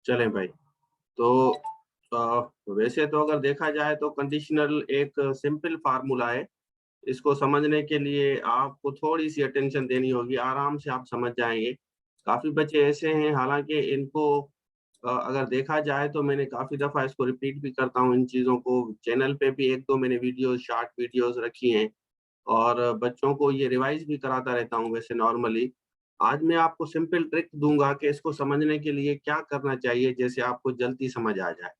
चलें भाई। तो वैसे तो अगर देखा जाए तो कंडीशनल एक सिंपल फार्मूला है। इसको समझने के लिए आपको थोड़ी सी अटेंशन देनी होगी, आराम से आप समझ जाएंगे। काफी बच्चे ऐसे हैं, हालांकि इनको अगर देखा जाए तो मैंने काफी दफा इसको रिपीट भी करता हूँ, इन चीजों को चैनल पे भी एक दो मैंने वीडियोस, शॉर्ट वीडियोस रखी हैं और बच्चों को ये रिवाइज भी कराता रहता हूँ वैसे नॉर्मली। आज मैं आपको सिंपल ट्रिक दूंगा कि इसको समझने के लिए क्या करना चाहिए, जैसे आपको जल्दी समझ आ जाए।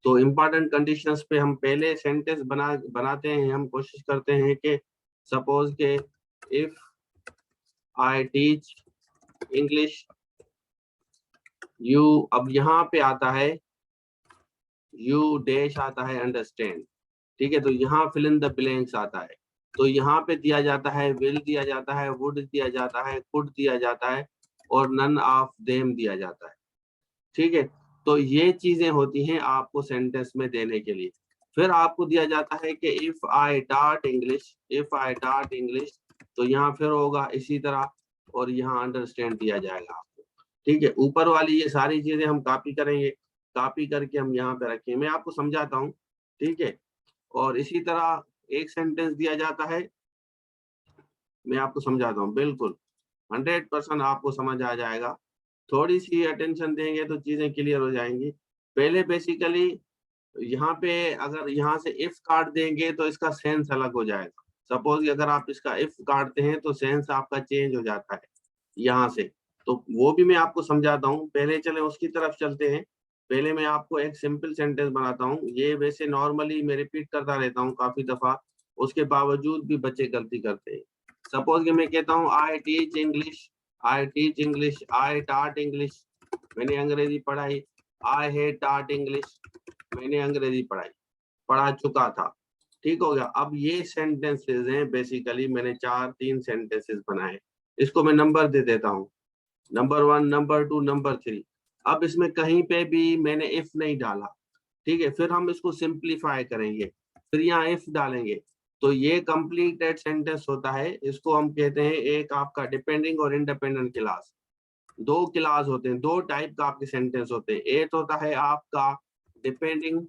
तो इम्पोर्टेंट कंडीशंस पे हम पहले सेंटेंस बनाते हैं। हम कोशिश करते हैं कि सपोज के if I teach English you, अब यहाँ पे आता है यू डैश आता है अंडरस्टैंड। ठीक है, तो यहाँ फिल इन द ब्लैंक्स आता है। तो यहाँ पे दिया जाता है विल दिया जाता है, वुड दिया जाता है, कुड दिया जाता है और नन ऑफ देम दिया जाता है। ठीक है, तो ये चीजें होती हैं आपको सेंटेंस में देने के लिए। फिर आपको दिया जाता है कि if I taught English, if I taught English, तो यहाँ फिर होगा इसी तरह और यहाँ अंडरस्टैंड दिया जाएगा आपको। ठीक है, ऊपर वाली ये सारी चीजें हम कॉपी करेंगे, कॉपी करके हम यहाँ पे रखेंगे। मैं आपको समझाता हूँ। ठीक है, और इसी तरह एक सेंटेंस दिया जाता है, मैं आपको समझाता हूँ, बिल्कुल 100% आपको समझ आ जाएगा। थोड़ी सी अटेंशन देंगे तो चीजें क्लियर हो जाएंगी। पहले बेसिकली यहाँ पे अगर यहाँ से इफ काट देंगे तो इसका सेंस अलग हो जाएगा। सपोज अगर आप इसका इफ काटते हैं तो सेंस आपका चेंज हो जाता है यहाँ से। तो वो भी मैं आपको समझाता हूँ, पहले चले उसकी तरफ चलते हैं। पहले मैं आपको एक सिंपल सेंटेंस बनाता हूँ। ये वैसे नॉर्मली मैं रिपीट करता रहता हूँ काफी दफा, उसके बावजूद भी बच्चे गलती करते हैं। सपोज कि मैं कहता हूँ आई teach English, I teach English, I taught English, मैंने अंग्रेजी पढ़ाई। आई हेट टॉट इंग्लिश, मैंने अंग्रेजी पढ़ा चुका था। ठीक हो गया। अब ये सेंटेंसेस हैं, बेसिकली मैंने तीन सेंटेंसेस बनाए। इसको मैं नंबर दे देता हूँ, नंबर 1, नंबर 2, नंबर 3। अब इसमें कहीं पे भी मैंने इफ नहीं डाला। ठीक है, फिर हम इसको सिंप्लीफाई करेंगे, फिर यहाँ इफ डालेंगे। तो ये कंप्लीटेड सेंटेंस होता है। इसको हम कहते हैं एक आपका डिपेंडिंग और इंडिपेंडेंट क्लास। दो क्लास होते हैं, दो टाइप का आपके सेंटेंस होते हैं। एक होता है आपका डिपेंडिंग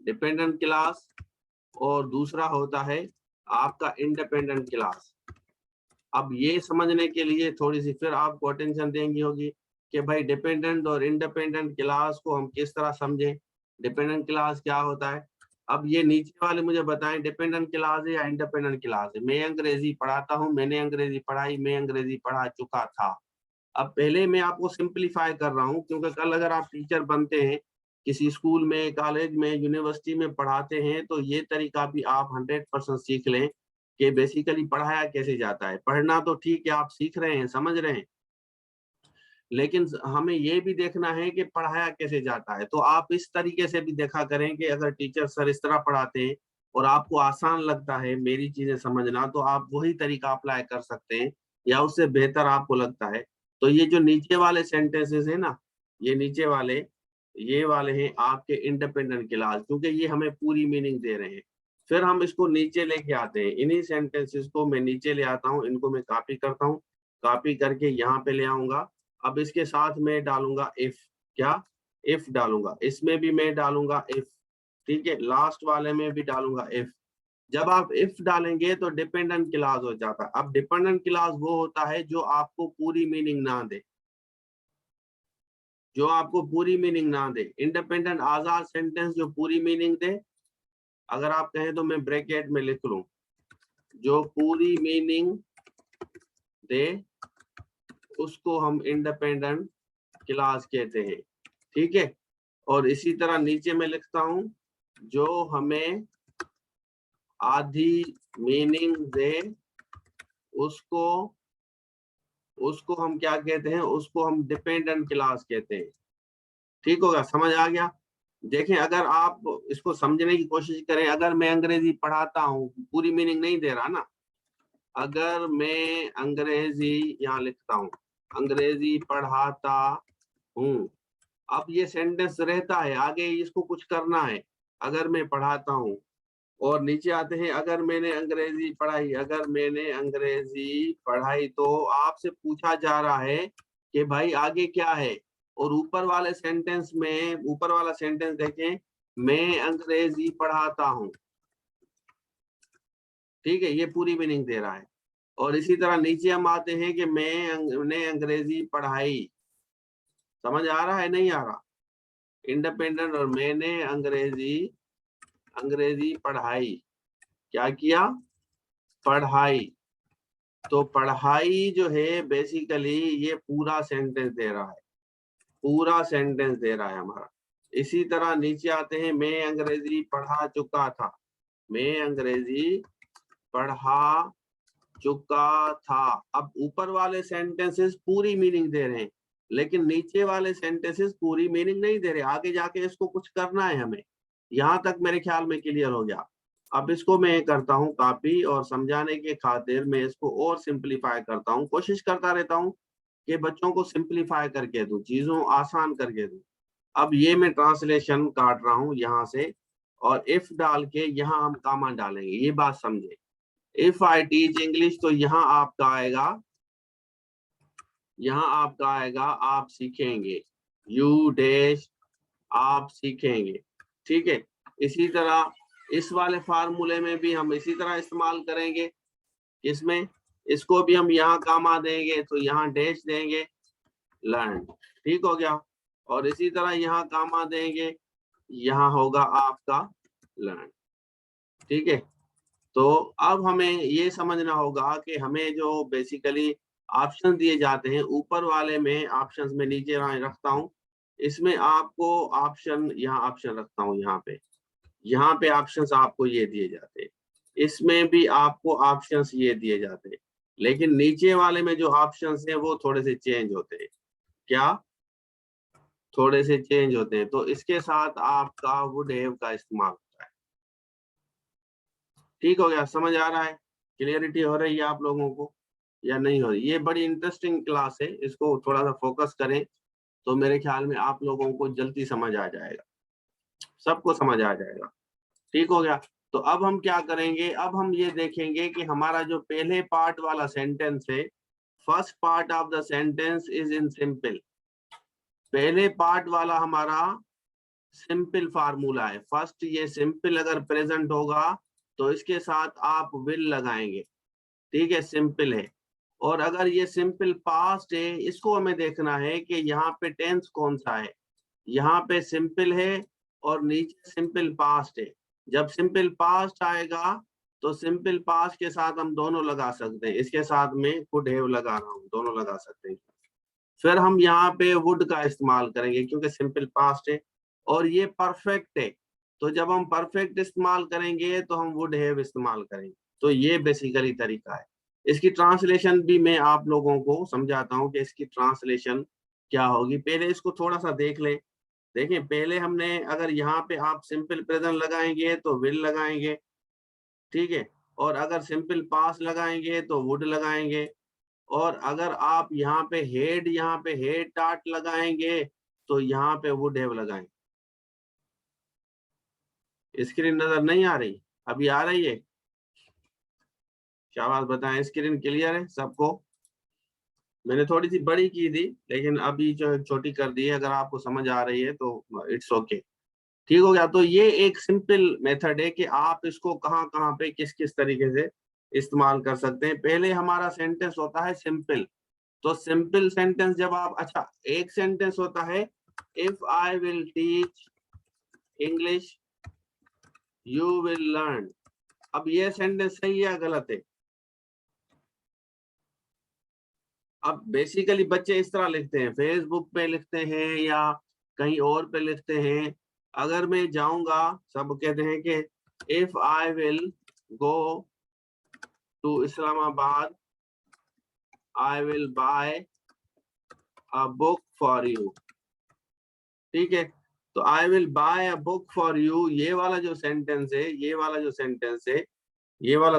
डिपेंडेंट क्लास और दूसरा होता है आपका इंडिपेंडेंट क्लास। अब ये समझने के लिए थोड़ी सी फिर आपको अटेंशन देंगी होगी कि भाई डिपेंडेंट और इंडिपेंडेंट क्लास को हम किस तरह समझें, डिपेंडेंट क्लास क्या होता है। अब ये नीचे वाले मुझे बताएं डिपेंडेंट क्लास है या इंडिपेंडेंट क्लास है। मैं अंग्रेजी पढ़ाता हूँ, मैंने अंग्रेजी पढ़ाई, मैं अंग्रेजी पढ़ा चुका था। अब पहले मैं आपको सिंप्लीफाई कर रहा हूँ, क्योंकि कल अगर आप टीचर बनते हैं, किसी स्कूल में, कॉलेज में, यूनिवर्सिटी में पढ़ाते हैं, तो ये तरीका भी आप 100% सीख लें कि बेसिकली पढ़ाया कैसे जाता है। पढ़ना तो ठीक है, आप सीख रहे हैं, समझ रहे हैं, लेकिन हमें ये भी देखना है कि पढ़ाया कैसे जाता है। तो आप इस तरीके से भी देखा करें कि अगर टीचर सर इस तरह पढ़ाते हैं और आपको आसान लगता है मेरी चीजें समझना, तो आप वही तरीका अप्लाई कर सकते हैं या उससे बेहतर आपको लगता है। तो ये जो नीचे वाले सेंटेंसेस है ना, ये नीचे वाले, ये वाले हैं आपके इंडिपेंडेंट क्लास, क्योंकि ये हमें पूरी मीनिंग दे रहे हैं। फिर हम इसको नीचे लेके आते हैं, इन्हीं सेंटेंसेस को मैं नीचे ले आता हूँ, इनको मैं कॉपी करता हूँ, कॉपी करके यहाँ पे ले आऊंगा। अब इसके साथ मैं डालूंगा इफ, क्या, इफ डालूंगा, इसमें भी मैं डालूंगा इफ। ठीक है, लास्ट वाले में भी डालूंगा इफ। जब आप इफ डालेंगे तो डिपेंडेंट क्लास हो जाता है। अब डिपेंडेंट क्लास वो होता है जो आपको पूरी मीनिंग ना दे, जो आपको पूरी मीनिंग ना दे। इंडिपेंडेंट आजाद सेंटेंस जो पूरी मीनिंग दे, अगर आप कहें तो मैं ब्रैकेट में लिख लूं, जो पूरी मीनिंग दे उसको हम इंडिपेंडेंट क्लास कहते हैं। ठीक है, और इसी तरह नीचे में लिखता हूं, जो हमें आधी मीनिंग दे उसको उसको हम क्या कहते हैं, उसको हम डिपेंडेंट क्लास कहते हैं। ठीक होगा, समझ आ गया। देखें, अगर आप इसको समझने की कोशिश करें, अगर मैं अंग्रेजी पढ़ाता हूँ, पूरी मीनिंग नहीं दे रहा ना, अगर मैं अंग्रेजी यहाँ लिखता हूँ, अंग्रेजी पढ़ाता हूँ, अब ये सेंटेंस रहता है, आगे इसको कुछ करना है। अगर मैं पढ़ाता हूँ और नीचे आते हैं अगर मैंने अंग्रेजी पढ़ाई, अगर मैंने अंग्रेजी पढ़ाई, तो आपसे पूछा जा रहा है कि भाई आगे क्या है। और ऊपर वाले सेंटेंस में, ऊपर वाला सेंटेंस देखें, मैं अंग्रेजी पढ़ाता हूं। ठीक है, ये पूरी मीनिंग दे रहा है। और इसी तरह नीचे हम आते हैं कि मैंने अंग्रेजी पढ़ाई। समझ आ रहा है नहीं आ रहा? इंडिपेंडेंट और मैंने अंग्रेजी पढ़ाई। क्या किया? पढ़ाई। तो पढ़ाई जो है बेसिकली ये पूरा सेंटेंस दे रहा है, पूरा सेंटेंस दे रहा है हमारा। इसी तरह नीचे आते हैं, मैं अंग्रेजी पढ़ा चुका था। मैं अंग्रेजी पढ़ा चुका था। अब ऊपर वाले सेंटेंसेस पूरी मीनिंग दे रहे हैं, लेकिन नीचे वाले सेंटेंसेस पूरी मीनिंग नहीं दे रहे। आगे जाके इसको कुछ करना है हमें। यहाँ तक मेरे ख्याल में क्लियर हो गया। अब इसको मैं करता हूँ कॉपी, और समझाने के खातिर मैं इसको और सिंप्लीफाई करता हूँ। कोशिश करता रहता हूँ कि बच्चों को सिंप्लीफाई करके दूं, चीजों आसान करके दूं। अब ये मैं ट्रांसलेशन काट रहा हूँ यहाँ से, और इफ डाल के यहाँ हम कामा डालेंगे। ये बात समझे। इफ आई टीच इंग्लिश, तो यहाँ आपका आएगा, आप सीखेंगे। यू डैश, आप सीखेंगे। ठीक है, इसी तरह इस वाले फार्मूले में भी हम इसी तरह इस्तेमाल करेंगे। इसमें इसको भी हम यहाँ कामा देंगे, तो यहाँ डैश देंगे, लर्न। ठीक हो गया। और इसी तरह यहाँ कामा देंगे, यहाँ होगा आपका लर्न। ठीक है, तो अब हमें ये समझना होगा कि हमें जो बेसिकली ऑप्शन दिए जाते हैं, ऊपर वाले में ऑप्शंस में नीचे रखता हूँ, इसमें आपको ऑप्शन, यहाँ ऑप्शन रखता हूँ, यहाँ पे ऑप्शंस आपको ये दिए जाते हैं। इसमें भी आपको ऑप्शंस ये दिए जाते हैं, लेकिन नीचे वाले में जो ऑप्शंस हैं वो थोड़े से चेंज होते हैं। क्या? थोड़े से चेंज होते हैं। तो इसके साथ आपका वुड हैव का इस्तेमाल होता है। ठीक हो गया? समझ आ रहा है? क्लियरिटी हो रही है आप लोगों को या नहीं हो रही? ये बड़ी इंटरेस्टिंग क्लास है, इसको थोड़ा सा फोकस करें तो मेरे ख्याल में आप लोगों को जल्दी समझ आ जाएगा, सबको समझ आ जाएगा। ठीक हो गया? तो अब हम क्या करेंगे, अब हम ये देखेंगे कि हमारा जो पहले पार्ट वाला सेंटेंस है, first part of the sentence is in simple. पहले पार्ट वाला हमारा सिंपल फार्मूला है। फर्स्ट ये सिंपल अगर प्रेजेंट होगा तो इसके साथ आप विल लगाएंगे। ठीक है, सिंपल है। और अगर ये सिंपल पास्ट है, इसको हमें देखना है कि यहाँ पे टेंस कौन सा है। यहाँ पे सिंपल है और नीचे सिंपल पास्ट है। जब सिंपल पास्ट आएगा तो सिंपल पास्ट के साथ हम दोनों लगा सकते हैं। इसके साथ में कुड हैव लगा रहा हूँ, दोनों लगा सकते हैं। फिर हम यहाँ पे वुड का इस्तेमाल करेंगे क्योंकि सिंपल पास्ट है और ये परफेक्ट है। तो जब हम परफेक्ट इस्तेमाल करेंगे तो हम वुड हैव इस्तेमाल करेंगे। तो ये बेसिकली तरीका है। इसकी ट्रांसलेशन भी मैं आप लोगों को समझाता हूँ कि इसकी ट्रांसलेशन क्या होगी। पहले इसको थोड़ा सा देख लें। देखें, पहले हमने अगर यहाँ पे आप सिंपल प्रेजेंट लगाएंगे तो विल लगाएंगे। ठीक है, और अगर सिंपल पास्ट लगाएंगे तो वुड लगाएंगे। और अगर आप यहाँ पे हेड टाट लगाएंगे तो यहाँ पे वुड हैव लगाएंगे। स्क्रीन नजर नहीं आ रही? अभी आ रही है? क्या बात बताएं, स्क्रीन क्लियर है सबको? मैंने थोड़ी सी बड़ी की थी लेकिन अभी जो छोटी कर दी है। अगर आपको समझ आ रही है तो इट्स ओके। ठीक हो गया? तो ये एक सिंपल मेथड है कि आप इसको कहाँ कहाँ पे किस किस तरीके से इस्तेमाल कर सकते हैं। पहले हमारा सेंटेंस होता है सिंपल। तो सिंपल सेंटेंस जब आप, अच्छा, एक सेंटेंस होता है, if I will teach English you will learn. अब ये सेंटेंस सही है या गलत है? अब बेसिकली बच्चे इस तरह लिखते हैं, फेसबुक पे लिखते हैं या कहीं और पे लिखते हैं। अगर मैं जाऊंगा, सब कहते हैं कि if I will go to Islamabad I will buy a book for you. ठीक है, तो I will buy a book for you, ये वाला जो सेंटेंस है, ये वाला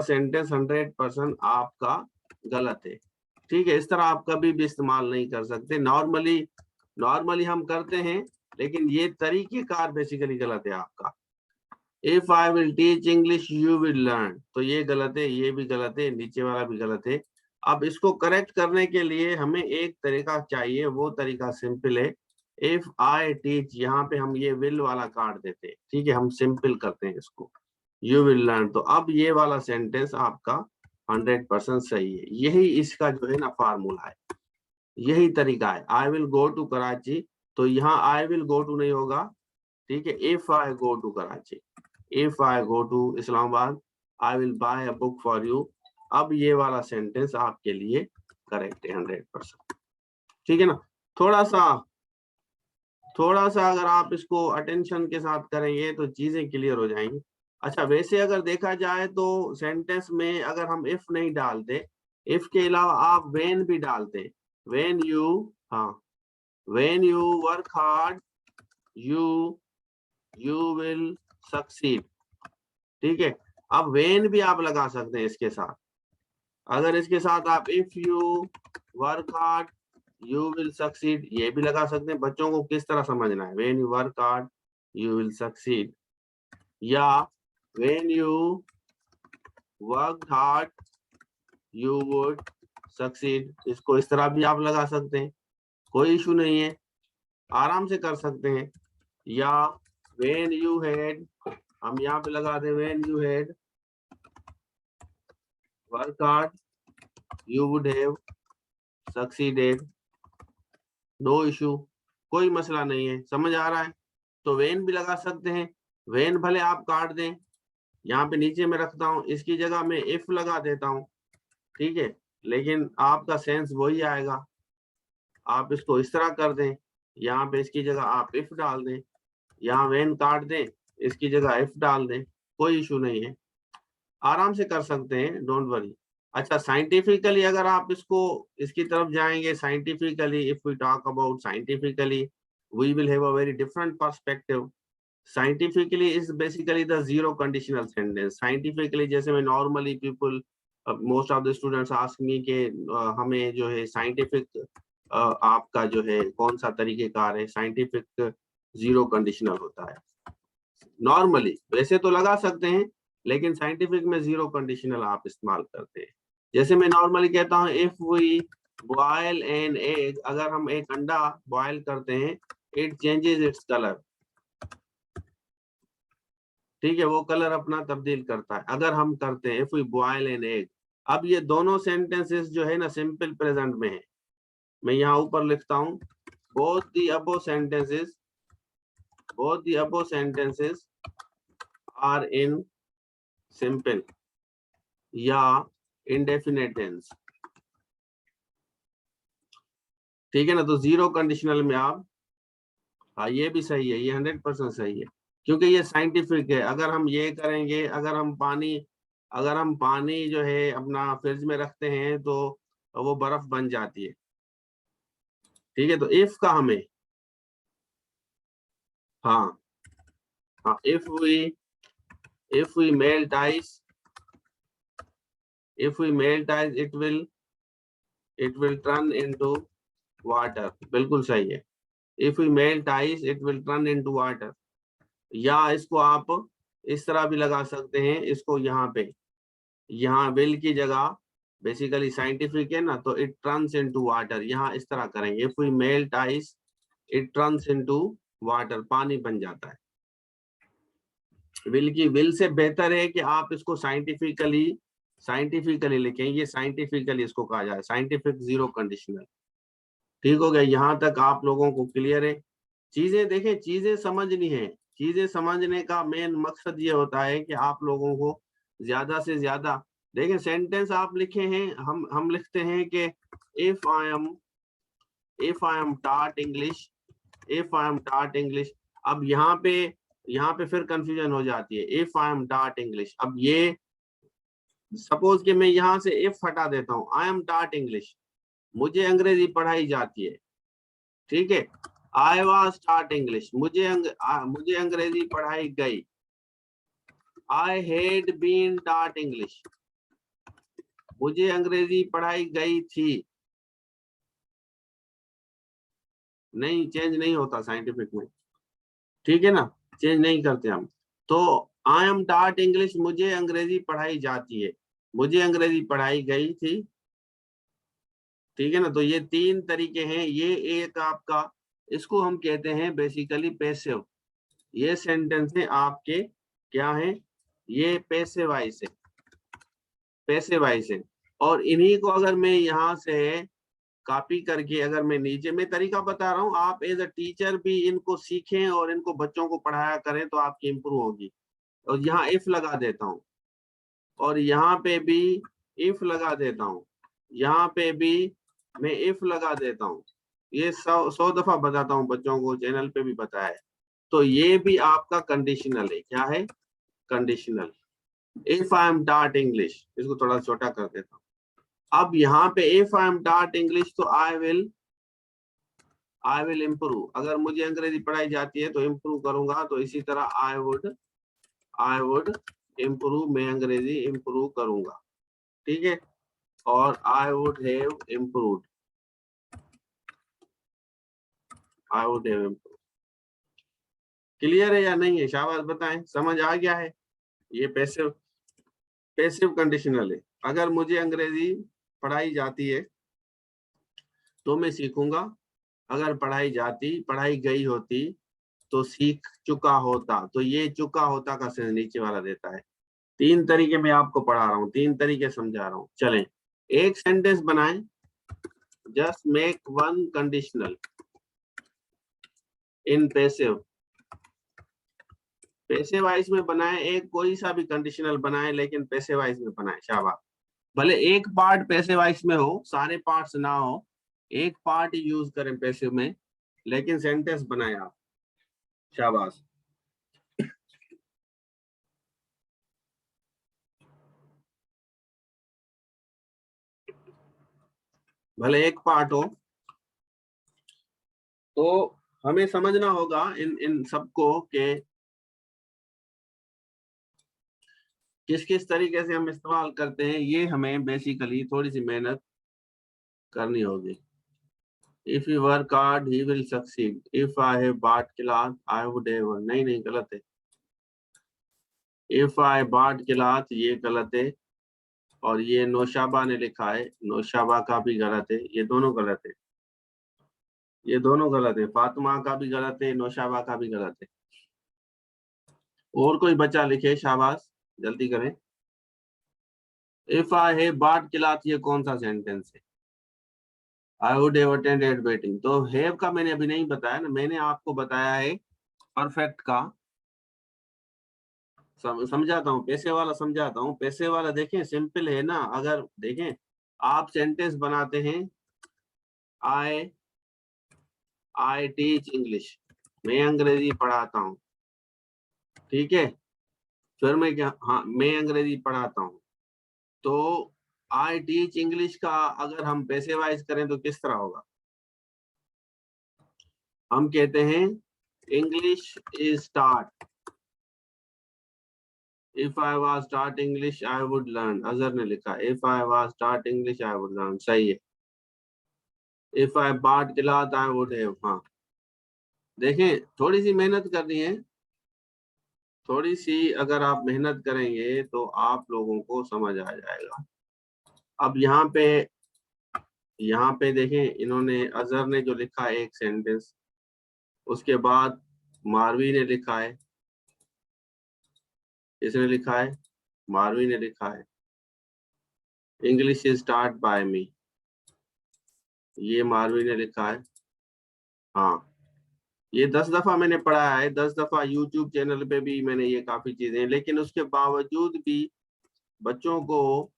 सेंटेंस 100% आपका गलत है। ठीक है, इस तरह आप कभी भी इस्तेमाल नहीं कर सकते। नॉर्मली हम करते हैं, लेकिन ये तरीकेकार बेसिकली गलत है आपका। If I will teach English you will learn, तो ये गलत है, ये भी गलत है, नीचे वाला भी गलत है। अब इसको करेक्ट करने के लिए हमें एक तरीका चाहिए, वो तरीका सिंपल है। इफ आई टीच, यहाँ पे हम ये विल वाला काट देते हैं, ठीक है, हम सिंपल करते हैं इसको, यू विल लर्न। तो अब ये वाला सेंटेंस आपका 100% सही है। यही इसका जो है ना फार्मूला है, यही तरीका है। I will go to Karachi, तो यहाँ आई विल गो टू नहीं होगा, ठीक है, if I go to Karachi, if I go to Islamabad, I will buy a book for you. अब ये वाला सेंटेंस आपके लिए करेक्ट है 100%, ठीक है ना। थोड़ा सा अगर आप इसको अटेंशन के साथ करेंगे तो चीजें क्लियर हो जाएंगी। अच्छा, वैसे अगर देखा जाए तो सेंटेंस में अगर हम इफ नहीं डालते, इफ के अलावा आप वेन भी डालते, वेन यू, हाँ, when you work hard you you will succeed, ठीक है। अब वेन भी आप लगा सकते हैं इसके साथ, अगर इसके साथ आप if you work hard you will succeed ये भी लगा सकते हैं। बच्चों को किस तरह समझना है, when you work hard you will succeed, या when you work hard you would succeed, इसको इस तरह भी आप लगा सकते हैं, कोई इशू नहीं है, आराम से कर सकते हैं। या व्हेन यू हैड, हम यहाँ पे लगा दें when you had work hard you would have succeeded, no issue, कोई मसला नहीं है, समझ आ रहा है। तो वेन भी लगा सकते हैं, वेन भले आप काट दें, यहाँ पे नीचे में रखता हूँ, इसकी जगह में इफ लगा देता हूँ, ठीक है, लेकिन आपका सेंस वही आएगा। आप इसको इस तरह कर दें, यहाँ पे इसकी जगह आप इफ डाल दें, यहाँ वेन काट दें, इसकी जगह इफ डाल दें, कोई इशू नहीं है, आराम से कर सकते हैं, डोंट वरी। अच्छा, साइंटिफिकली अगर आप इसको इसकी तरफ जाएंगे, scientifically if we talk about scientifically we will have a very different perspective. Scientifically is basically the zero conditional sentence. Scientifically जैसे मैं normally people most of the students ask me के हमें जो है साइंटिफिक आपका जो है कौन सा तरीकेकार है, साइंटिफिक जीरो कंडीशनल होता है नॉर्मली, वैसे तो लगा सकते हैं लेकिन साइंटिफिक में जीरो कंडीशनल आप इस्तेमाल करते हैं। जैसे मैं नॉर्मली कहता हूँ if we boil an egg, अगर हम एक अंडा बॉयल करते हैं, इट चेंजेस इट्स कलर, ठीक है, वो कलर अपना तब्दील करता है अगर हम करते हैं if we boil an egg. अब ये दोनों सेंटेंसेस जो है ना सिंपल प्रेजेंट में है, मैं यहाँ ऊपर लिखता हूँ both the above sentences are in simple या इंडेफिनेट टेंस, ठीक है ना। तो जीरो कंडीशनल में आप, हाँ ये भी सही है, ये 100% सही है, क्योंकि ये साइंटिफिक है। अगर हम ये करेंगे, अगर हम पानी जो है अपना फ्रिज में रखते हैं तो वो बर्फ बन जाती है, ठीक है। तो इफ का हमें, हाँ हाँ, if we melt ice it will turn into water, बिल्कुल सही है। If we melt ice it will turn into water, या इसको आप इस तरह भी लगा सकते हैं, इसको यहाँ पे, यहाँ विल की जगह बेसिकली साइंटिफिक है ना, तो इट टर्न्स इनटू वाटर, यहाँ इस तरह करेंगे if we melt ice it turns into water, पानी बन जाता है। विल से बेहतर है कि आप इसको साइंटिफिकली लिखें, ये साइंटिफिकली इसको कहा जाए, साइंटिफिक जीरो कंडीशनल, ठीक हो गया। यहाँ तक आप लोगों को क्लियर है। चीजें देखें, चीजें समझनी है, चीजें समझने का मेन मकसद ये होता है कि आप लोगों को ज्यादा से ज्यादा देखें। सेंटेंस आप लिखे हैं, हम लिखते हैं कि if I M taught English, अब यहाँ पे फिर कंफ्यूजन हो जाती है, if I M taught English. अब ये सपोज कि मैं यहाँ से इफ हटा देता हूँ, आई एम टॉट इंग्लिश, मुझे अंग्रेजी पढ़ाई जाती है, ठीक है। आई वॉज टॉट इंग्लिश, मुझे अंग्रेजी पढ़ाई गई। I had been taught English, मुझे अंग्रेजी पढ़ाई गई थी। नहीं, चेंज नहीं होता साइंटिफिक में, ठीक है ना, चेंज नहीं करते हम। तो आई एम टॉट इंग्लिश, मुझे अंग्रेजी पढ़ाई जाती है, मुझे अंग्रेजी पढ़ाई गई थी, ठीक है ना। तो ये तीन तरीके हैं, ये एक आपका इसको हम कहते हैं बेसिकली पैसिव। ये सेंटेंस है आपके क्या है, ये पैसिव वॉइस है, पैसिव वॉइस है। और इन्हीं को अगर मैं यहाँ से कॉपी करके अगर मैं नीचे, मैं तरीका बता रहा हूँ, आप एज अ टीचर भी इनको सीखें और इनको बच्चों को पढ़ाया करें तो आपकी इंप्रूव होगी। और यहाँ इफ लगा देता हूँ, और यहाँ पे भी इफ लगा देता हूँ, यहाँ पे भी मैं इफ लगा देता हूँ। ये 100 दफा बताता हूँ बच्चों को, चैनल पे भी बताया है। तो ये भी आपका कंडीशनल है। क्या है? Conditional. If I M taught English, इसको थोड़ा छोटा कर देता हूँ। अब यहाँ पे if I M taught English, तो आई विल इम्प्रूव। अगर मुझे अंग्रेजी पढ़ाई जाती है तो इम्प्रूव करूंगा। तो इसी तरह आई वुड इम्प्रूव, मैं अंग्रेजी इम्प्रूव करूंगा। ठीक है? और I would have improved, I would have improved. Clear है या नहीं है? शाबाश, बताएं, समझ आ गया है? ये पैसिव कंडीशनल है। अगर मुझे अंग्रेजी पढ़ाई जाती है तो मैं सीखूंगा। अगर पढ़ाई गई होती तो सीख चुका होता। तो ये चुका होता का सेंस नीचे वाला देता है। 3 तरीके मैं आपको पढ़ा रहा हूँ, 3 तरीके समझा रहा हूँ। चलें, एक सेंटेंस बनाएं, just make one conditional in passive. Passive voice में बनाएं, एक कोई सा भी कंडीशनल बनाएं, लेकिन पैसिव वॉइस में बनाएं। शाबाश। भले एक पार्ट पैसिव वॉइस में हो, सारे पार्ट्स ना हो, एक पार्ट यूज करें पैसिव में, लेकिन सेंटेंस बनाएं आप। शाबाश। भले एक पार्ट हो, तो हमें समझना होगा इन सबको के किस किस तरीके से हम इस्तेमाल करते हैं। ये हमें बेसिकली थोड़ी सी मेहनत करनी होगी। If you work hard he will succeed, if I have bought cloth I would have, नहीं गलत है। इफ आई बॉट क्लॉथ, ये गलत है। और ये नौशाबा ने लिखा है, नौशाबा का भी गलत है। ये दोनों गलत है, ये दोनों गलत है। फातिमा का भी गलत है, नौशाबा का भी गलत है। और कोई बच्चा लिखे, शाबाश, जल्दी करें। If I have bought cloth, ये कौन सा सेंटेंस है? I would have attended waiting. तो हैव का मैंने अभी नहीं बताया ना, मैंने आपको बताया है परफेक्ट का। समझाता हूँ, पैसे वाला समझाता हूँ। पैसे वाला देखें सिंपल है ना। अगर देखें, आप सेंटेंस बनाते हैं, आई आई टीच इंग्लिश, मैं अंग्रेजी पढ़ाता हूँ। ठीक है? फिर मैं क्या, हाँ, मैं अंग्रेजी पढ़ाता हूँ। तो आई टीच इंग्लिश का अगर हम पैसे वाइज करें तो किस तरह होगा? हम कहते हैं English is taught। If I was taught English, I would learn। Azhar ने लिखा, If I was taught English, I would learn। सही है। If I bought cloth, I would have। हाँ, देखें, थोड़ी सी मेहनत करनी है। थोड़ी सी अगर आप मेहनत करेंगे तो आप लोगों को समझ आ जाएगा। अब यहाँ पे देखें, इन्होंने, अजहर ने जो लिखा है एक सेंटेंस, उसके बाद मारवी ने लिखा है, इसने लिखा है, मारवी ने लिखा है इंग्लिश इज स्टार्ट बाय मी, ये मारवी ने लिखा है। हाँ, ये 10 दफा मैंने पढ़ा है, 10 दफा यूट्यूब चैनल पे भी मैंने ये काफी चीजें, लेकिन उसके बावजूद भी बच्चों को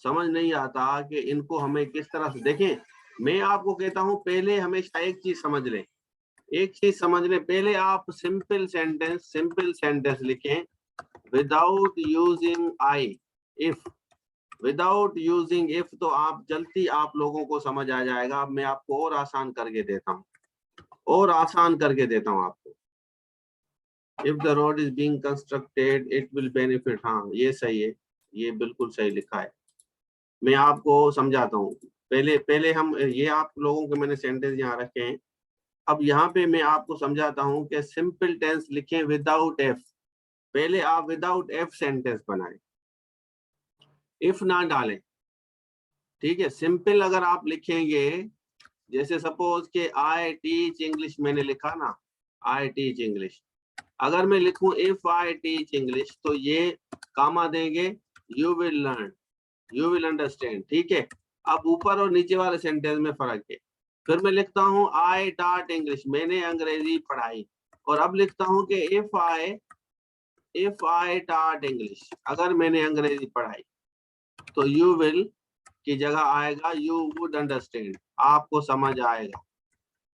समझ नहीं आता कि इनको हमें किस तरह से देखें। मैं आपको कहता हूं, पहले हमेशा एक चीज समझ लें, एक चीज समझ लें। पहले आप सिंपल सेंटेंस लिखें without using I, if. Without using if, तो आप जल्दी आप लोगों को समझ आ जाएगा। अब मैं आपको और आसान करके देता हूँ, और आसान करके देता हूँ आपको। If the road is being constructed it will benefit. हाँ, ये सही है, ये बिल्कुल सही लिखा है। मैं आपको समझाता हूँ। पहले पहले हम ये आप लोगों के मैंने सेंटेंस यहाँ रखे हैं। अब यहाँ पे मैं आपको समझाता हूँ कि सिंपल टेंस लिखें विदाउट एफ। पहले आप विदाउट एफ सेंटेंस बनाएं, इफ ना डालें। ठीक है? सिंपल अगर आप लिखेंगे जैसे सपोज के आई टीच इंग्लिश मैंने लिखा ना, आई टीच इंग्लिश। अगर मैं लिखूं इफ आई टीच इंग्लिश, तो ये कामा देंगे, you will learn, you will understand. ठीक है, अब ऊपर और नीचे वाले सेंटेंस में फर्क है। फिर मैं लिखता हूं आई टॉट इंग्लिश, मैंने अंग्रेजी पढ़ाई। और अब लिखता हूं कि इफ आई टॉट इंग्लिश, अगर मैंने अंग्रेजी पढ़ाई, तो यू विल की जगह आएगा यू वुड अंडरस्टैंड, आपको समझ आएगा।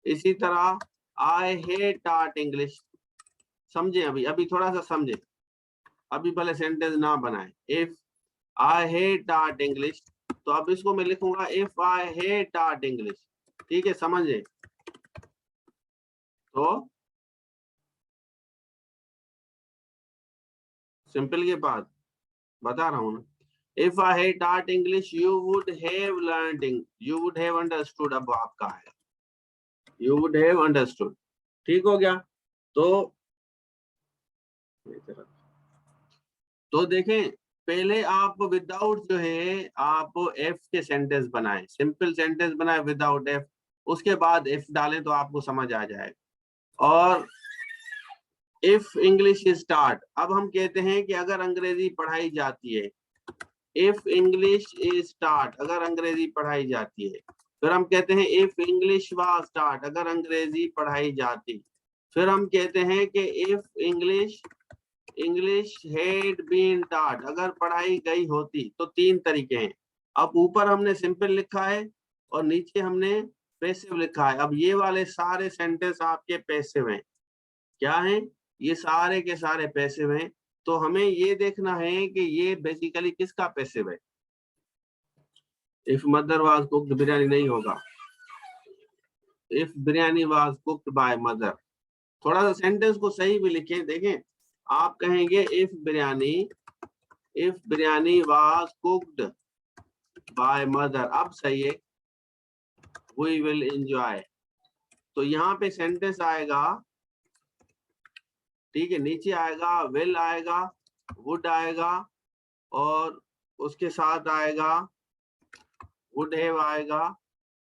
इसी तरह आई हेट टॉट इंग्लिश, समझे, अभी अभी थोड़ा सा समझे, अभी भले सेंटेंस ना बनाए। If I hate taught English, तो अब इसको मैं लिखूंगा if I hate taught English. ठीक है, समझे? तो सिंपल के बाद बता रहा हूं ना, if I hate taught English you would have learned, you would have understood. अब आपका है यू वुड हैव अंडरस्टूड। ठीक हो गया? तो देखें, पहले आप विदाउट जो है आप एफ के सेंटेंस बनाएं, सिंपल सेंटेंस बनाएं विदाउट एफ, उसके बाद एफ डालें तो आपको समझ आ जाएगा। और इफ इंग्लिश इज स्टार्ट, अब हम कहते हैं कि अगर अंग्रेजी पढ़ाई जाती है, इफ इंग्लिश इज स्टार्ट, अगर अंग्रेजी पढ़ाई जाती है। फिर हम कहते हैं इफ इंग्लिश वाज स्टार्ट, अगर अंग्रेजी पढ़ाई जाती। फिर हम कहते हैं कि if English had been taught, अगर पढ़ाई गई होती। तो तीन तरीके हैं। अब ऊपर हमने सिंपल लिखा है और नीचे हमने पैसिव लिखा है। अब ये वाले सारे सेंटेंस आपके पैसिव हैं। क्या हैं? ये सारे के सारे पैसिव हैं। तो हमें ये देखना है कि ये बेसिकली किसका पैसिव है। If mother was cooked, biryani नहीं होगा। If biryani was cooked by mother. थोड़ा सा सेंटेंस को सही भी लिखें। देखें, आप कहेंगे if biryani was cooked by mother, अब सही है, वी विल एंजॉय। तो यहाँ पे सेंटेंस आएगा, ठीक है, नीचे आएगा विल आएगा, वुड आएगा, और उसके साथ आएगा वुड हैव आएगा,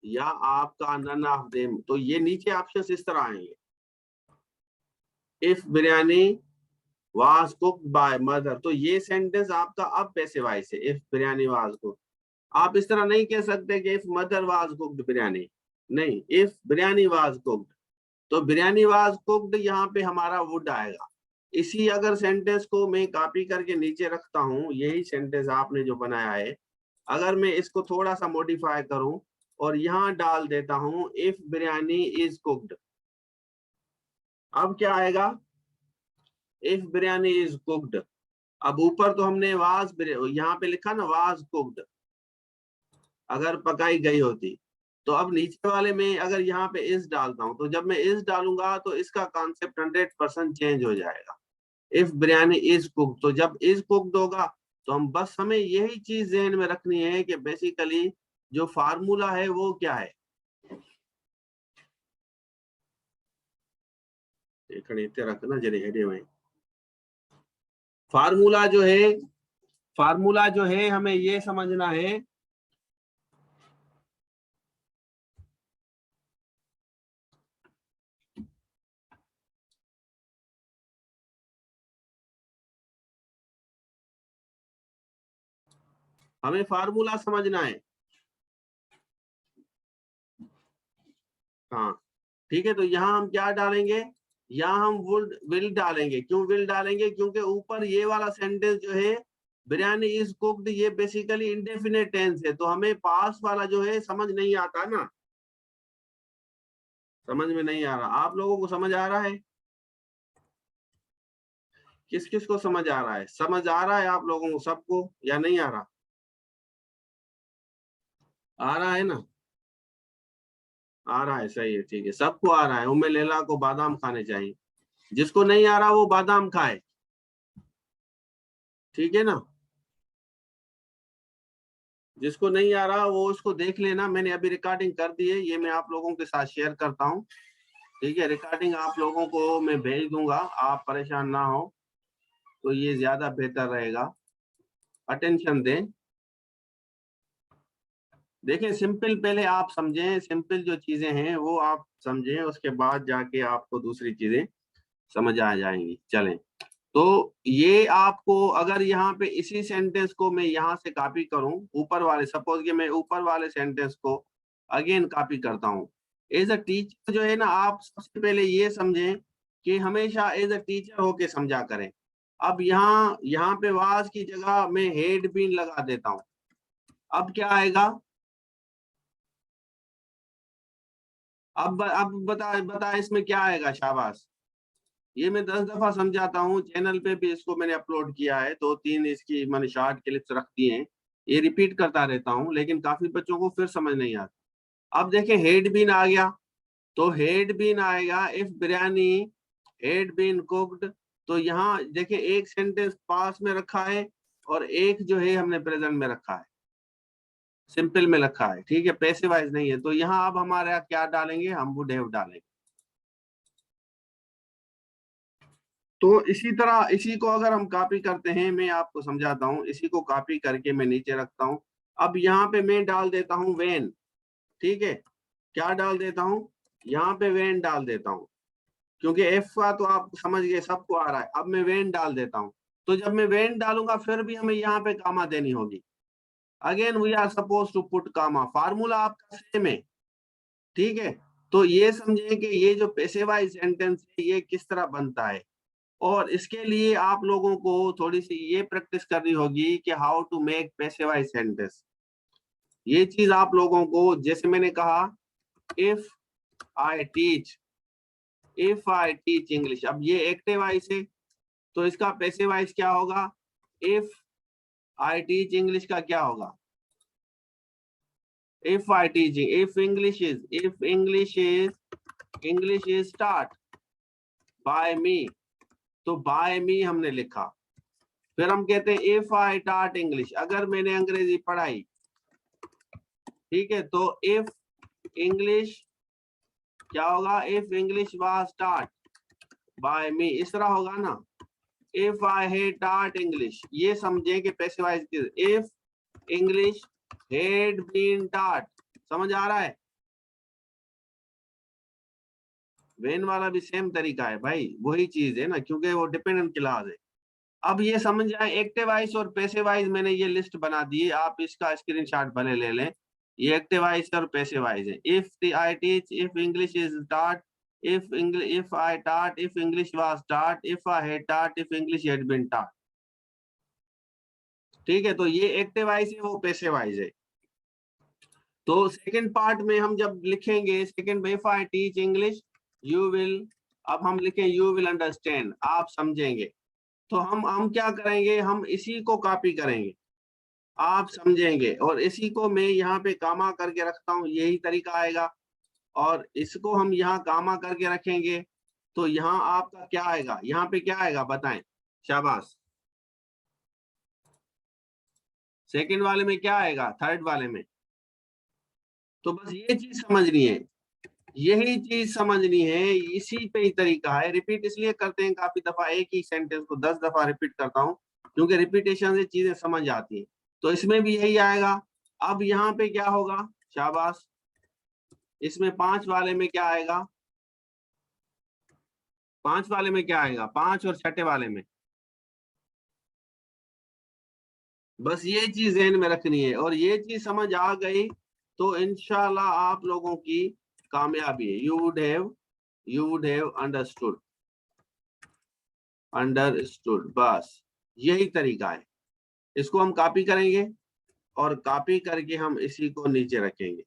या आपका नन ऑफ देम। तो ये नीचे ऑप्शन इस तरह आएंगे, if biryani was cooked by mother. तो ये सेंटेंस आपका अब पैसिव वॉइस है, इफ बिरयानी वाज कुक्ड। आप इस तरह नहीं कह सकते कि if mother was cooked biryani, नहीं, इफ बिरयानी वाज कुक्ड। तो बिरयानी वाज कुक्ड यहाँ पे हमारा वुड आएगा। इसी अगर सेंटेंस को मैं कॉपी करके नीचे रखता हूँ, यही सेंटेंस आपने जो बनाया है, अगर मैं इसको थोड़ा सा मॉडिफाई करूं और यहाँ डाल देता हूं इफ बिरयानी इज कुक्ड, अब क्या आएगा? If biryani is cooked. अब ऊपर तो हमने वाज, यहाँ पे लिखा ना वाज कुक्ड, अगर पकाई गई होती। तो अब नीचे वाले में अगर यहाँ पे इस डालता हूं, तो जब मैं इस डालूंगा तो इसका कॉन्सेप्ट 100% चेंज हो जाएगा। इफ बिरयानी इज कुक्ड, तो जब इज कुक्ड होगा, तो हम बस हमें यही चीज ध्यान में रखनी है कि बेसिकली जो फार्मूला है वो क्या है। रखना जरे हेडे में फार्मूला जो है हमें ये समझना है, हमें फार्मूला समझना है। हाँ, ठीक है, तो यहाँ हम क्या डालेंगे? यहाँ हम वुड विल डालेंगे। क्यों विल डालेंगे? क्योंकि ऊपर ये वाला सेंटेंस जो है बिरयानी इज कुक्ड, ये बेसिकली इंडेफिनेट टेंस है, तो हमें पास वाला जो है समझ नहीं आता ना, समझ में नहीं आ रहा। आप लोगों को समझ आ रहा है? किस किस को समझ आ रहा है? समझ आ रहा है आप लोगों को सबको या नहीं आ रहा? आ रहा है ना? आ रहा है, सही है, ठीक है, सबको आ रहा है। उम्मे लैला को बादाम खाने चाहिए, जिसको नहीं आ रहा वो बादाम खाए। ठीक है ना? जिसको नहीं आ रहा वो उसको देख लेना, मैंने अभी रिकॉर्डिंग कर दी है, ये मैं आप लोगों के साथ शेयर करता हूँ। ठीक है, रिकॉर्डिंग आप लोगों को मैं भेज दूंगा, आप परेशान ना हो, तो ये ज्यादा बेहतर रहेगा। अटेंशन दें। देखिए सिंपल पहले आप समझें, सिंपल जो चीजें हैं वो आप समझें, उसके बाद जाके आपको दूसरी चीजें समझ आ जाएंगी। चलें, तो ये आपको अगर यहाँ पे इसी सेंटेंस को मैं यहाँ से कॉपी करूं, ऊपर वाले, सपोज कि मैं ऊपर वाले सेंटेंस को अगेन कॉपी करता हूं। एज अ टीचर जो है ना, आप सबसे पहले ये समझें कि हमेशा एज अ टीचर होके समझा करें। अब यहाँ पे वाज की जगह मैं हेड बीन लगा देता हूं। अब क्या आएगा? अब बता इसमें क्या आएगा? शाबाश। ये मैं 10 दफा समझाता हूँ, चैनल पे भी इसको मैंने अपलोड किया है, 2-3 इसकी मैंने शॉर्ट क्लिप्स रख दिए हैं। ये रिपीट करता रहता हूँ, लेकिन काफी बच्चों को फिर समझ नहीं आता। अब देखें हेड बीन आ गया, तो हेड बीन आएगा if biryani had been cooked. तो यहाँ देखिए एक सेंटेंस पास में रखा है और एक जो है हमने प्रेजेंट में रखा है, सिंपल में रखा है, ठीक है, पैसिव वाइज नहीं है। तो यहाँ अब हमारे क्या डालेंगे? हम वुड हैव डालेंगे। तो इसी तरह इसी को अगर हम कॉपी करते हैं, मैं आपको समझाता हूँ, इसी को कॉपी करके मैं नीचे रखता हूँ। अब यहाँ पे मैं डाल देता हूँ वेन, ठीक है, क्या डाल देता हूँ? यहाँ पे वेन डाल देता हूँ, क्योंकि एफ का तो आप समझ गए, सबको आ रहा है। अब मैं वेन डाल देता हूँ, तो जब मैं वेन डालूंगा फिर भी हमें यहाँ पे कामा देनी होगी। Again we are suppose to put comma, formula आपका सेम है, ठीक है। तो ये समझें कि ये जो पैसिव वाइज सेंटेंस है ये किस तरह बनता है, और इसके लिए आप लोगों को थोड़ी सी ये प्रैक्टिस करनी होगी कि how to make passive voice sentence. ये चीज आप लोगों को, जैसे मैंने कहा if I teach, if I teach English, अब ये एक्टिव वॉइस है, तो इसका पैसिव वॉइस क्या होगा? इफ आई टीच इंग्लिश का क्या होगा? If I teaching, English is start by me, तो बाय मी हमने लिखा। फिर हम कहते हैं इफ आई टॉट इंग्लिश, अगर मैंने अंग्रेजी पढ़ाई, ठीक है, तो इफ इंग्लिश क्या होगा? If English was taught by me, इस तरह होगा ना। If I had taught English, ये समझे कि पैसिव वॉइस की, if English had been taught, समझ आ रहा है? वेन वाला भी सेम तरीका है भाई, वही चीज है ना, क्योंकि वो डिपेंडेंट क्लॉज है। अब ये समझ जाए एक्टिव वॉइस और पैसिव वॉइस, मैंने ये लिस्ट बना दी है, आप इसका स्क्रीनशॉट भले ले लें। ये एक्टिव वॉइस और पैसिव वॉइस है। If I teach, if English is taught, if I taught, if English was taught, if I had taught, if English had been taught, ठीक है। तो ये एक्टिव वॉइस है, वो पैसिव वॉइस है। तो सेकंड पार्ट में हम जब लिखेंगे, second, if I teach English you will, अब हम लिखें यू विल अंडरस्टैंड, आप समझेंगे। तो हम क्या करेंगे? हम इसी को कॉपी करेंगे, आप समझेंगे, और इसी को मैं यहाँ पे कामा करके रखता हूँ, यही तरीका आएगा। और इसको हम यहाँ कामा करके रखेंगे, तो यहाँ आपका क्या आएगा? यहाँ पे क्या आएगा बताएं? शाबाश। सेकंड वाले में क्या आएगा? थर्ड वाले में। तो बस ये चीज समझनी है, यही चीज समझनी है, इसी पे ही तरीका है। रिपीट इसलिए करते हैं काफी दफा, एक ही सेंटेंस को 10 दफा रिपीट करता हूँ, क्योंकि रिपीटेशन से चीजें समझ आती हैं। तो इसमें भी यही आएगा। अब यहाँ पे क्या होगा? शाबाश। इसमें 5 वाले में क्या आएगा? 5 वाले में क्या आएगा? 5 और छठे वाले में। बस ये चीज ध्यान में रखनी है, और ये चीज समझ आ गई तो इंशाल्लाह आप लोगों की कामयाबी है। यू वुड हैव अंडरस्टूड, बस यही तरीका है। इसको हम कॉपी करेंगे, और कॉपी करके हम इसी को नीचे रखेंगे।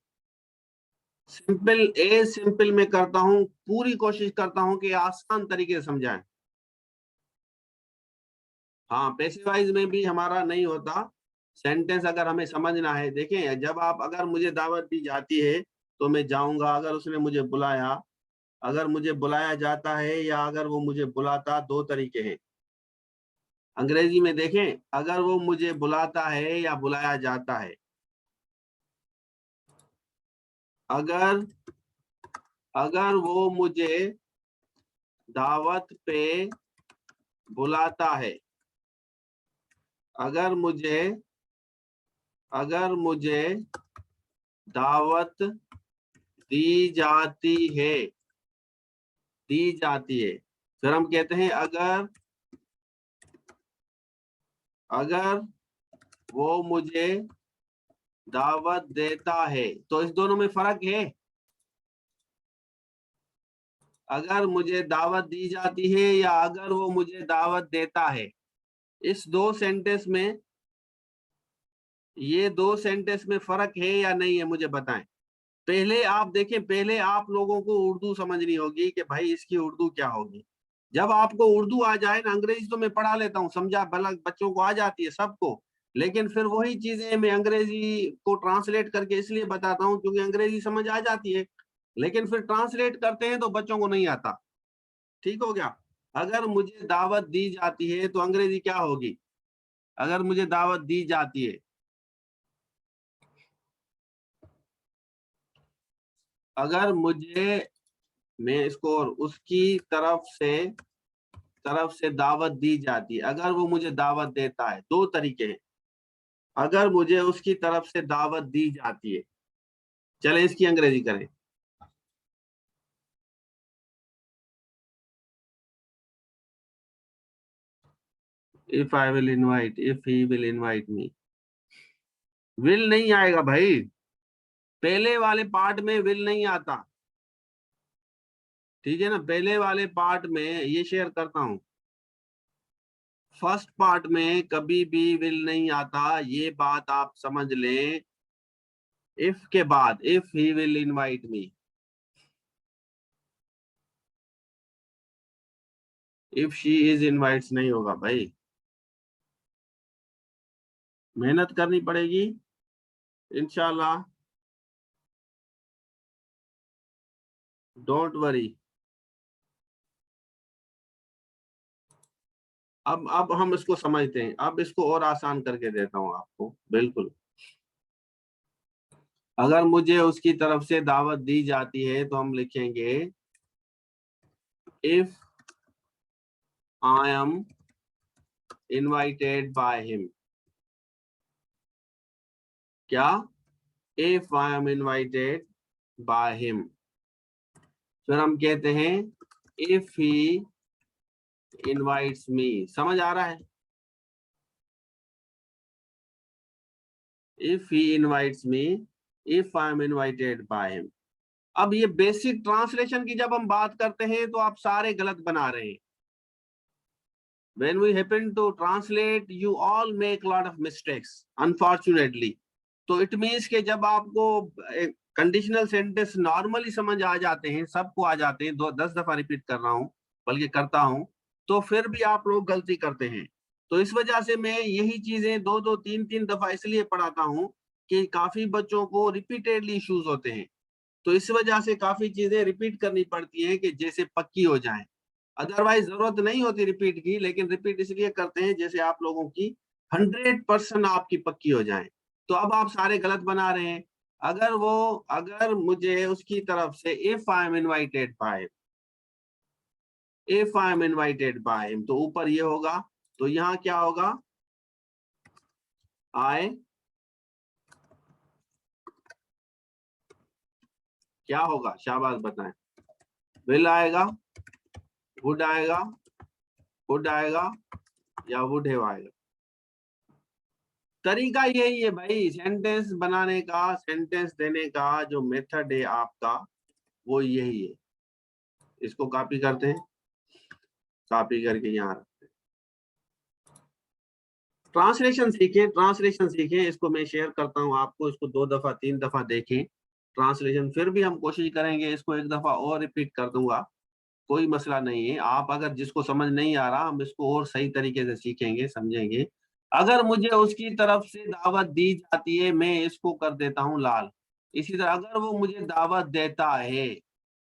सिंपल में करता हूं, पूरी कोशिश करता हूं कि आसान तरीके से समझाएं। हाँ, पैसिव वाइज में भी हमारा नहीं होता। सेंटेंस अगर हमें समझना है, देखें, जब आप, अगर मुझे दावत दी जाती है तो मैं जाऊंगा, अगर उसने मुझे बुलाया, अगर मुझे बुलाया जाता है या अगर वो मुझे बुलाता, दो तरीके हैं। अंग्रेजी में देखें, अगर वो मुझे बुलाता है या बुलाया जाता है, अगर अगर वो मुझे दावत पे बुलाता है, अगर मुझे दावत दी जाती है, दी जाती है। फिर हम कहते हैं अगर वो मुझे दावत देता है, तो इस दोनों में फर्क है। अगर मुझे दावत दी जाती है या अगर वो मुझे दावत देता है, इस दो सेंटेंस में, ये दो सेंटेंस में फर्क है या नहीं है, मुझे बताएं। पहले आप देखें, पहले आप लोगों को उर्दू समझनी होगी कि भाई इसकी उर्दू क्या होगी। जब आपको उर्दू आ जाए ना, अंग्रेजी तो मैं पढ़ा लेता हूँ, समझा, भला बच्चों को आ जाती है सबको, लेकिन फिर वही चीजें मैं अंग्रेजी को ट्रांसलेट करके इसलिए बताता हूँ क्योंकि अंग्रेजी समझ आ जाती है, लेकिन फिर ट्रांसलेट करते हैं तो बच्चों को नहीं आता। ठीक हो गया। अगर मुझे दावत दी जाती है तो अंग्रेजी क्या होगी? अगर मुझे दावत दी जाती है, अगर मुझे, मैं इसको, और उसकी तरफ से दावत दी जाती है, अगर वो मुझे दावत देता है, दो तरीके हैं। अगर मुझे उसकी तरफ से दावत दी जाती है, चले इसकी अंग्रेजी करें। If I will invite, if he will invite me, will नहीं आएगा भाई, पहले वाले पार्ट में विल नहीं आता। ठीक है ना, पहले वाले पार्ट में, ये शेयर करता हूं, फर्स्ट पार्ट में कभी भी विल नहीं आता, ये बात आप समझ लें। इफ के बाद if he will invite me, if she is invites नहीं होगा भाई, मेहनत करनी पड़ेगी इंशाल्लाह। Don't worry. अब हम इसको समझते हैं, अब इसको और आसान करके देता हूं आपको, बिल्कुल। अगर मुझे उसकी तरफ से दावत दी जाती है तो हम लिखेंगे if I am invited by him. क्या? If I am invited by him. फिर हम कहते हैं इफ ही इनवाइट्स मी। समझ आ रहा है? If he invites me, if I am invited by him. अब ये बेसिक ट्रांसलेशन की जब हम बात करते हैं तो आप सारे गलत बना रहे हैं। When we happen to translate, you all make a lot of mistakes, unfortunately. तो इट मीन्स के जब आपको कंडीशनल सेंटेंस नॉर्मली समझ आ जाते हैं, सबको आ जाते हैं, 10 दफा रिपीट कर रहा हूँ, बल्कि करता हूँ, तो फिर भी आप लोग गलती करते हैं। तो इस वजह से मैं यही चीजें दो दो तीन तीन दफा इसलिए पढ़ाता हूँ कि काफी बच्चों को रिपीटेडली इश्यूज होते हैं, तो इस वजह से काफी चीजें रिपीट करनी पड़ती हैं कि जैसे पक्की हो जाए। अदरवाइज जरूरत नहीं होती रिपीट की, लेकिन रिपीट इसलिए करते हैं जैसे आप लोगों की 100% आपकी पक्की हो जाए। तो अब आप सारे गलत बना रहे हैं। अगर मुझे उसकी तरफ से if I am invited bye, if I am invited by him, तो ऊपर ये होगा, तो यहाँ क्या होगा? आई, क्या होगा? शाबाश बताएं। विल आएगा, वुड आएगा, वुड आएगा, या वुड हैव आएगा। तरीका यही है भाई, सेंटेंस बनाने का, सेंटेंस देने का जो मेथड है आपका, वो यही है। इसको कॉपी करते हैं, कॉपी करके यहाँ रखते हैं। ट्रांसलेशन सीखें, ट्रांसलेशन सीखें, इसको मैं शेयर करता हूँ आपको, इसको 2 दफा 3 दफा देखें ट्रांसलेशन। फिर भी हम कोशिश करेंगे, इसको 1 दफा और रिपीट कर दूंगा, कोई मसला नहीं है। आप अगर जिसको समझ नहीं आ रहा, हम इसको और सही तरीके से सीखेंगे, समझेंगे। अगर मुझे उसकी तरफ से दावत दी जाती है, मैं इसको कर देता हूँ लाल। इसी तरह अगर वो मुझे दावत देता है,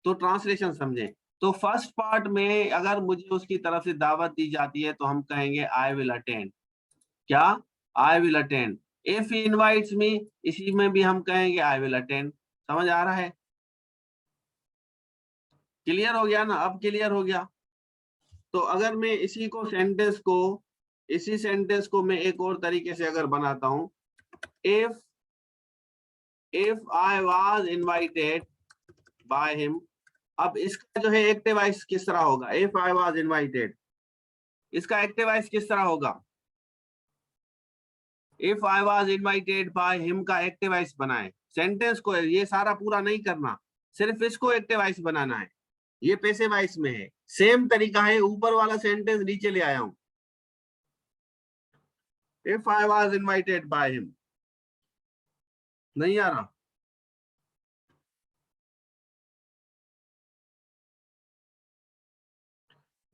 तो ट्रांसलेशन समझें। तो फर्स्ट पार्ट में अगर मुझे उसकी तरफ से दावत दी जाती है तो हम कहेंगे आई विल अटेंड। क्या? I will attend. If he invites me, इसी में भी हम कहेंगे आई विल अटेंड। समझ आ रहा है? क्लियर हो गया ना? अब क्लियर हो गया। तो अगर मैं इसी सेंटेंस को मैं एक और तरीके से अगर बनाता हूं, if if I was invited by him. अब इसका जो है एक्टिव वॉइस किस तरह होगा? इफ आई वाज इनवाइटेड, इसका एक्टिव वॉइस किस तरह होगा? If I was invited by him का एक्टिव वॉइस बनाए। सेंटेंस को ये सारा पूरा नहीं करना, सिर्फ इसको एक्टिव वॉइस बनाना है। ये पैसिव वॉइस में है। सेम तरीका है, ऊपर वाला सेंटेंस नीचे ले आया हूं। If I was invited by him, नहीं आ रहा?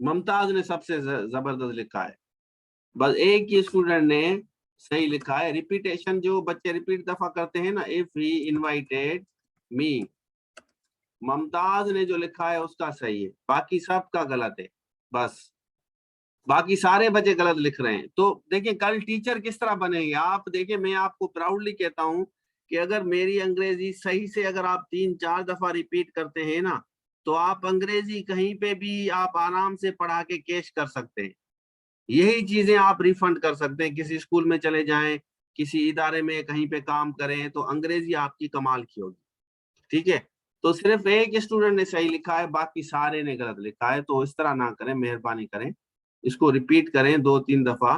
मुमताज ने सबसे जबरदस्त लिखा है, बस एक ही स्टूडेंट ने सही लिखा है। रिपीटेशन जो बच्चे रिपीट दफा करते हैं ना, if he invited me, Mumtaz ने जो लिखा है उसका सही है, बाकी सबका गलत है। बस बाकी सारे बच्चे गलत लिख रहे हैं। तो देखिए कल टीचर किस तरह बनेंगे आप। देखिए मैं आपको प्राउडली कहता हूं कि अगर मेरी अंग्रेजी सही से अगर आप 3-4 दफा रिपीट करते हैं ना, तो आप अंग्रेजी कहीं पे भी आप आराम से पढ़ा के कैश कर सकते हैं। यही चीजें आप रिफंड कर सकते हैं। किसी स्कूल में चले जाएं, किसी इदारे में कहीं पे काम करें, तो अंग्रेजी आपकी कमाल की होगी। ठीक है, तो सिर्फ एक स्टूडेंट ने सही लिखा है, बाकी सारे ने गलत लिखा है। तो इस तरह ना करें, मेहरबानी करें, इसको रिपीट करें 2-3 दफा।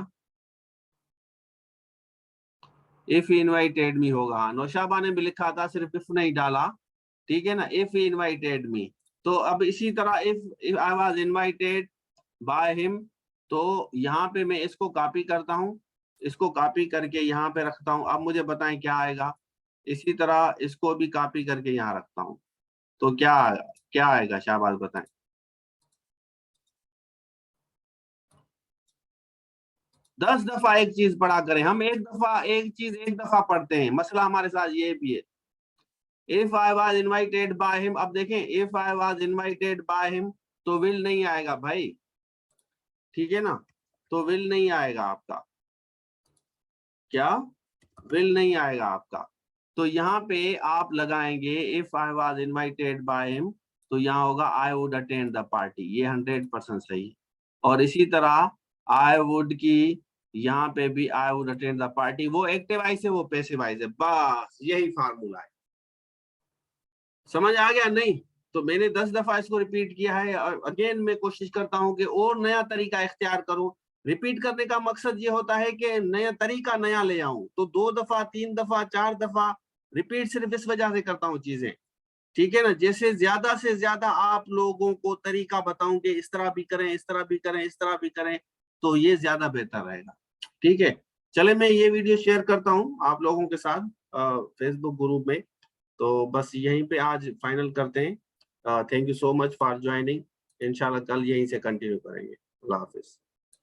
इफ इनवाइटेड मी होगा, नौशाबा ने भी लिखा था, सिर्फ इफ नहीं डाला। ठीक है ना, इफ इनवाइटेड मी। तो अब इसी तरह if I was invited by him, तो यहाँ पे मैं इसको कॉपी करता हूँ, इसको कॉपी करके यहाँ पे रखता हूँ। अब मुझे बताएं क्या आएगा। इसी तरह इसको भी कॉपी करके यहाँ रखता हूँ, तो क्या आएगा? शाबाश बताएं। 10 दफा एक चीज पढ़ा करें। हम एक दफा एक चीज एक दफा पढ़ते हैं, मसला हमारे साथ ये भी है। If I was invited by him, अब देखें if I was invited by him, तो विल नहीं आएगा भाई। ठीक है ना, तो विल नहीं आएगा आपका। क्या? विल नहीं आएगा आपका। तो यहाँ पे आप लगाएंगे if I was invited by him, तो यहाँ होगा I would attend the party. ये 100% सही है। और इसी तरह आई वुड की यहाँ पे भी I would attend the party, वो एक्टिव वॉइस है, वो पैसिव वॉइस है। बस यही फार्मूला है। समझ आ गया? नहीं तो मैंने 10 दफा इसको रिपीट किया है, और अगेन मैं कोशिश करता हूँ कि और नया तरीका इख्तियार करूं। रिपीट करने का मकसद ये होता है कि नया तरीका नया ले आऊं। तो 2 दफा 3 दफा 4 दफा रिपीट सिर्फ इस वजह से करता हूँ चीजें। ठीक है ना, जैसे ज्यादा से ज्यादा आप लोगों को तरीका बताऊं कि इस तरह भी करें, इस तरह भी करें, इस तरह भी करें, तो ये ज्यादा बेहतर रहेगा। ठीक है, चले मैं ये वीडियो शेयर करता हूँ आप लोगों के साथ फेसबुक ग्रुप में। तो बस यहीं पे आज फाइनल करते हैं। Thank you so much for joining. इंशाल्लाह कल यहीं से कंटिन्यू करेंगे। अल्लाह हाफिज।